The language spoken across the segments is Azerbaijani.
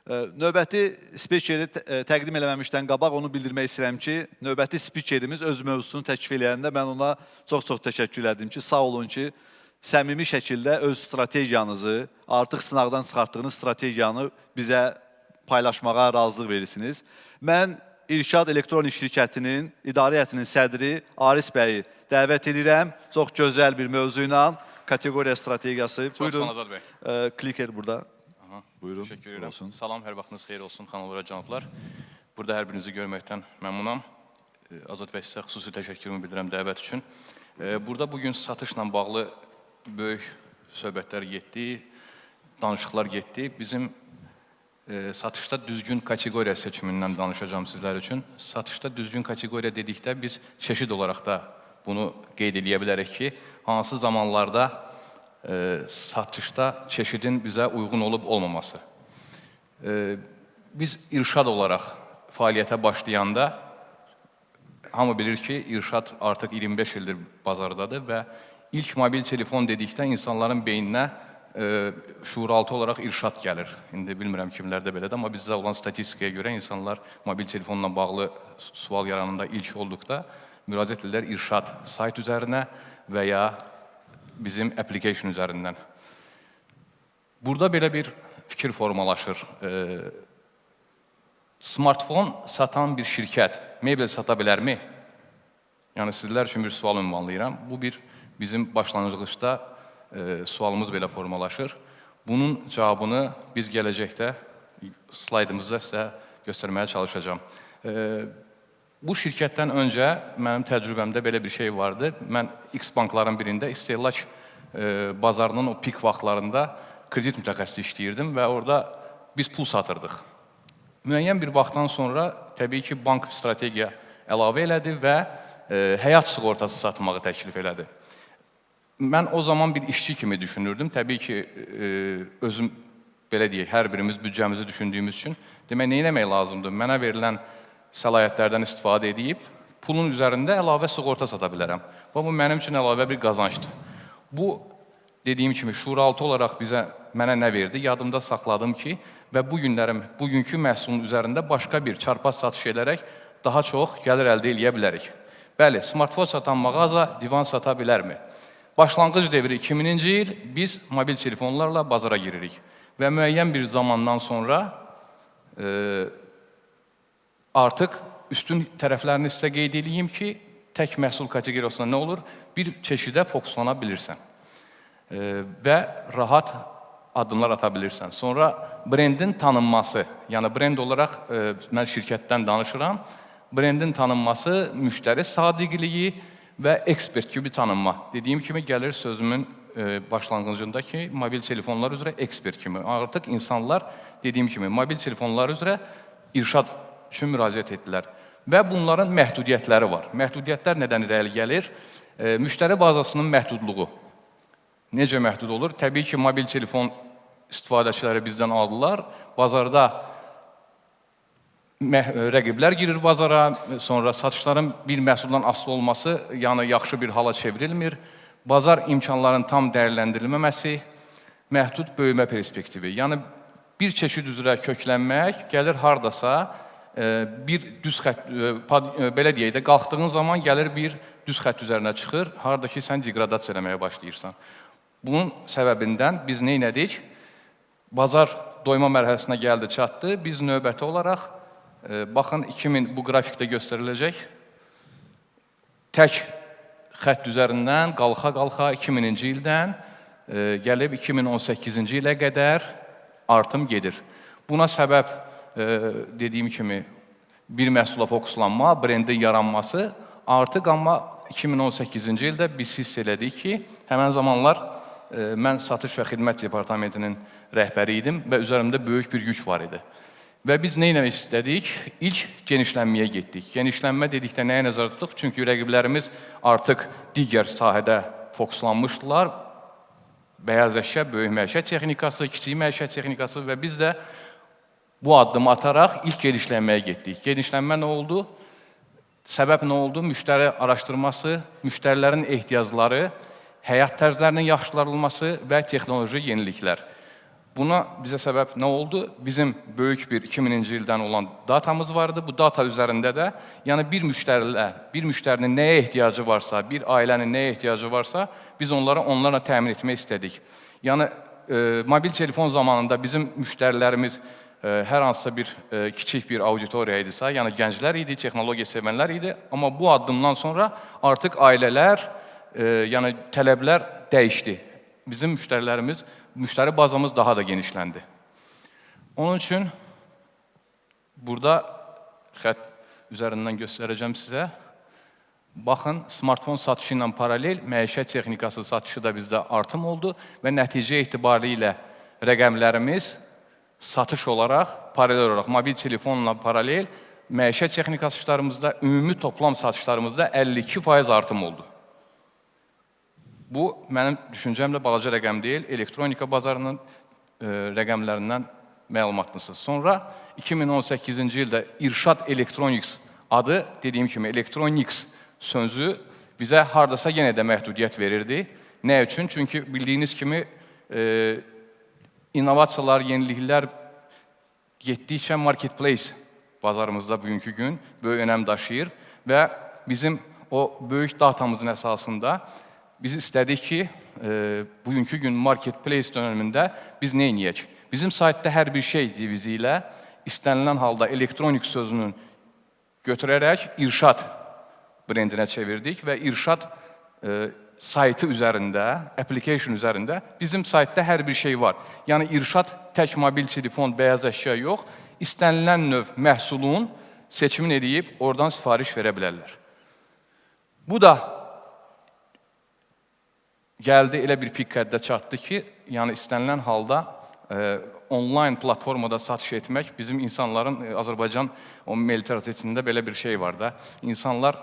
Növbəti spikeri təqdim eləməmişdən qabaq onu bildirmək istəyirəm ki, növbəti spikerimiz öz mövzusunu təklif eləyəndə mən ona çox-çox təşəkkür edirəm ki, sağ olun ki, səmimi şəkildə öz strategiyanızı, artıq sınaqdan çıxartdığınız strategiyanı bizə paylaşmağa razılıq verirsiniz. Mən İrşad Elektronik Şirkətinin idarə heyətinin sədri Aris bəyi dəvət edirəm. Çox gözəl bir mövzu ilə kateqoriya strategiyası. Buyurun. Azad bəy. Kliker burada. Buyurun. Teşekkür ederim. Salam, hər vaxtınız xeyir olsun xanımlar, cənablar. Burada hər birinizi görməkdən məmnunam. Azad bəy sizə xüsusi təşəkkürümü bildirəm dəvət üçün. Burada bugün satışla bağlı böyük söhbətlər getdi, danışıqlar getdi. Bizim satışda düzgün kateqoriya seçimindən danışacağım sizlər üçün. Satışda düzgün kateqoriya dedikdə biz çeşid olaraq da bunu qeyd edə bilərik ki, hansı zamanlarda satışda çeşidin bizə uyğun olub olmaması. Biz İrşad olaraq fəaliyyətə başlayanda hamı bilir ki, İrşad artıq 25 ildir bazardadır və ilk mobil telefon dedikdə insanların beyninə şuuraltı olaraq İrşad gəlir. İndi bilmirəm kimlərdə belədir, amma bizdə olan statistikaya görə insanlar mobil telefonla bağlı sual yaranında ilk olduqda müraciət edirlər İrşad sayt üzərinə və ya bizim application üzərindən. Burada belə bir fikir formalaşır. Smartfon satan bir şirkət mebel sata bilərmi? Yəni, sizlər üçün bir sual ünvanlayıram. Bu bizim başlanğıcda sualımız belə formalaşır. Bunun cavabını biz gələcəkdə slaydımızda sizə göstərməyə çalışacağım. Bu şirkətdən öncə mənim təcrübəmdə belə bir şey vardı. Mən X bankların birində istehlak bazarının o pik vaxtlarında kredit mütəxəssisi işləyirdim və orada biz pul satırdıq. Müəyyən bir vaxtdan sonra təbii ki, bank strategiya əlavə elədi və həyat sığortası satmağı təklif elədi. Mən o zaman bir işçi kimi düşünürdüm. Təbii ki, özüm belə deyək, hər birimiz büdcəmizi düşündüyümüz üçün demək, nə eləmək lazımdır? Mənə verilən səlahiyyətlərdən istifadə edib, pulun üzərində əlavə sığorta sata bilərəm. Və bu, mənim üçün əlavə bir qazancdır. Bu, dediyim kimi, şuuraltı olaraq mənə nə verdi? Yadımda saxladım ki, və bugünkü məhsulun üzərində başqa bir çarpaz satış edərək daha çox gəlir əldə edə bilərik. Bəli, smartfon satan mağaza divan sata bilərmi? Başlanğıc devri 2000-ci il biz mobil telefonlarla bazara giririk. Və müəyyən bir zamandan sonra artıq üstün tərəflərini sizə qeyd edeyim ki, tək məhsul kateqoriyasında nə olur? Bir çeşidə fokuslana bilirsən və rahat addımlar ata bilirsən. Sonra brendin tanınması, yəni brend olaraq mən şirkətdən danışıram, brendin tanınması, müştəri sadiqliyi və ekspert kimi tanınma. Dediyim kimi gəlir sözümün başlanğıcında ki, mobil telefonlar üzrə ekspert kimi. Artıq insanlar, dediyim kimi, mobil telefonlar üzrə İrşad üçün müraciət etdilər. Və bunların məhdudiyyətləri var. Məhdudiyyətlər nədən irəli gəlir? Müştəri bazasının məhdudluğu. Necə məhdud olur? Təbii ki, mobil telefon istifadəçiləri bizdən aldılar. Bazarda rəqiblər girir bazara, sonra satışların bir məhsuldan asılı olması, yəni yaxşı bir hala çevrilmir. Bazar imkanlarının tam dəyərləndirilməməsi, məhdud böyümə perspektivi. Yəni, bir çeşid üzrə köklənmək gəlir hardasa, bir düz xət, belə deyək də, qalxdığın zaman gəlir bir düz xət üzərinə çıxır, harada ki, sən degradasiya eləməyə başlayırsan. Bunun səbəbindən biz nə elədik? Bazar doyma mərhələsinə gəldi, çatdı. Biz növbəti olaraq, baxın, bu qrafikdə göstəriləcək, tək xətt üzərindən qalxa-qalxa 2000-ci ildən gəlib 2018-ci ilə qədər artım gedir. Buna səbəb, dediyim kimi, bir məhsula fokuslanma, brendin yaranması artıq, amma 2018-ci ildə biz hiss elədik ki, həmən zamanlar mən Satış və Xidmət Departamentinin rəhbəri idim və üzərimdə böyük bir yük var idi. Və biz nə eləmək istədik? İlk genişlənməyə getdik. Genişlənmə dedikdə nəyə nəzər tutduq? Çünki rəqiblərimiz artıq digər sahədə fokuslanmışdılar. Bəyaz əşya, böyük məişət texnikası, kiçik məişət texnikası və biz də bu addımı ataraq ilk genişlənməyə getdik. Genişlənmə nə oldu? Səbəb nə oldu? Müştəri araşdırması, müştərilərin ehtiyacları, həyat tərzlərinin yaxşılarılması və texnoloji yeniliklər. Buna bizə səbəb nə oldu? Bizim böyük bir 2000-ci ildən olan datamız vardı. Bu data üzərində də, yəni bir müştərinin nəyə ehtiyacı varsa, bir ailənin nəyə ehtiyacı varsa, biz onlarla təmin etmək istədik. Yəni, mobil telefon zamanında bizim müştərilərimiz hər hansısa bir kiçik bir auditoriya idisə, yəni gənclər idi, texnologiya sevənlər idi. Amma bu addımdan sonra artıq ailələr, yəni tələblər dəyişdi. Bizim müştəri bazamız daha da genişləndi. Onun üçün burada xətt üzərindən göstərəcəm sizə. Baxın, smartfon satışı ilə paralel məişət texnikası satışı da bizdə artım oldu və nəticə etibarilə rəqəmlərimiz satış olaraq, paralel olaraq, mobil telefonla paralel məişət texnikası satışlarımızda, ümumi toplam satışlarımızda 52% artım oldu. Bu, mənim düşüncəmlə balaca rəqəm deyil, elektronika bazarının rəqəmlərindən məlumatlısınız. Sonra 2018-ci ildə İrşad Electronics adı, dediyim kimi Electronics sözü bizə hardasa yenə də məhdudiyyət verirdi. Nə üçün? Çünki bildiyiniz kimi innovasiyalar, yeniliklər getdikcə marketplace bazarımızda bugünkü gün böyük önəm daşıyır və bizim o böyük datamızın əsasında biz istədik ki, bugünkü gün marketplace dönəmində biz nə edək? Bizim saytda hər bir şey divizi ilə istənilən halda elektronik sözünün götürərək İrşad brendinə çevirdik və İrşad saytı üzərində, application üzərində bizim saytda hər bir şey var. Yəni İrşad tək mobil telefon, bəyaz əşya yox, istənilən növ məhsulun seçimin edib oradan sifariş verə bilərlər. Bu da gəldi elə bir pik həddə çatdı ki, yəni istənilən halda onlayn platformada satış etmək bizim insanların, Azərbaycan mentalitetində belə bir şey var da, insanlar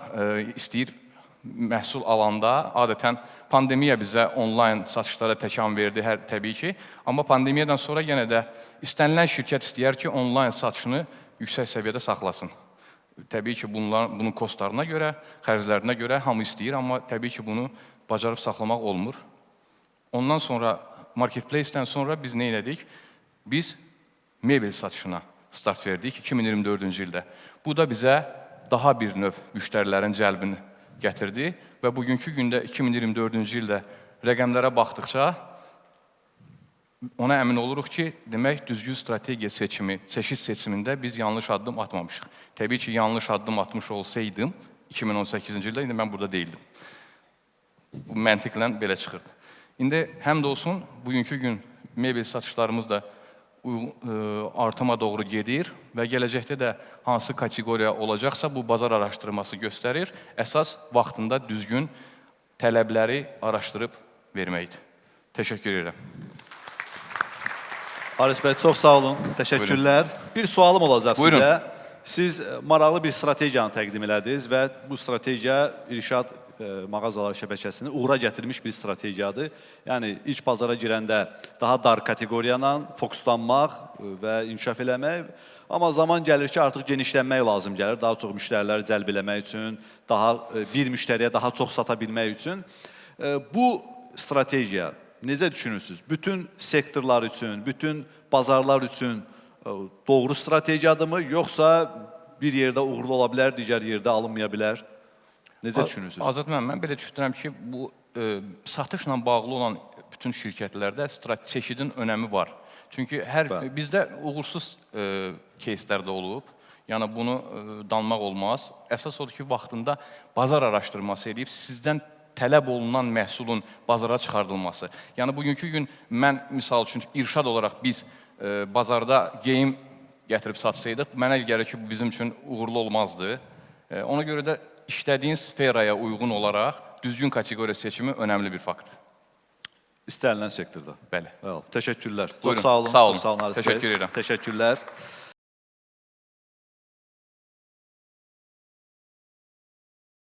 istəyir məhsul alanda, adətən pandemiya bizə onlayn satışlara təkan verdi, təbii ki, amma pandemiyadan sonra yenə də istənilən şirkət istəyər ki, onlayn satışını yüksək səviyyədə saxlasın. Təbii ki, bunun kostlarına görə, xərclərinə görə hamı istəyir, amma təbii ki, bunu bacarıb saxlamaq olmur. Ondan sonra, marketplace-dən sonra biz nə elədik? Biz mebel satışına start verdik 2024-cü ildə. Bu da bizə daha bir növ müştərilərin cəlbini gətirdi və bugünkü gündə 2024-cü ildə rəqəmlərə baxdıqca ona əmin oluruq ki, demək düzgün strategiya seçiş seçimində biz yanlış addım atmamışıq. Təbii ki, yanlış addım atmış olsaydım 2018-ci ildə, indi mən burada deyildim. Bu məntiqlə belə çıxırdı. İndi həm də olsun, bugünkü gün mebel satışlarımız da artıma doğru gedir və gələcəkdə də hansı kateqoriya olacaqsa bu bazar araşdırması göstərir. Əsas vaxtında düzgün tələbləri araşdırıb verməkdir. Təşəkkür edirəm. Haris bəy, çox sağ olun. Təşəkkürlər. Bir sualım olacaq Buyurun. sizə. Siz maraqlı bir strategiyanı təqdim elədiniz və bu strategiya İrşad mağazalar şəbəkəsini uğura gətirmiş bir strategiyadır. Yəni, ilk bazara girəndə daha dar kateqoriyala fokuslanmaq və inkişaf eləmək. Amma zaman gəlir ki, artıq genişlənmək lazım gəlir. Daha çox müştəriləri cəlb eləmək üçün, bir müştəriyə daha çox sata bilmək üçün. Bu strategiya necə düşünürsünüz? Bütün sektorlar üçün, bütün bazarlar üçün doğru strategiyadırmı? Yoxsa bir yerdə uğurlu ola bilər, digər yerdə alınmaya bilər? Necə düşünürsünüz? Azad mən belə düşünürəm ki, bu satışla bağlı olan bütün şirkətlərdə çeşidin önəmi var. Çünki bizdə uğursuz keyslər də olub. Yəni, bunu danmaq olmaz. Əsas odur ki, vaxtında bazar araşdırması edib, sizdən tələb olunan məhsulun bazara çıxardılması. Yəni, bugünkü gün mən, misal üçün, İrşad olaraq biz bazarda geyim gətirib satsaydıq, mənə gəlir ki, bu bizim üçün uğurlu olmazdı. Ona görə də işlədiyin sferaya uyğun olaraq düzgün kateqoriya seçimi önəmli bir faktdır. İstənilən sektorda. Bəli. Təşəkkürlər. Buyurun. Çox sağ olun. Sağ olun. Çox sağ olun, Haris bəy. Təşəkkür edirəm. Təşəkkürlər.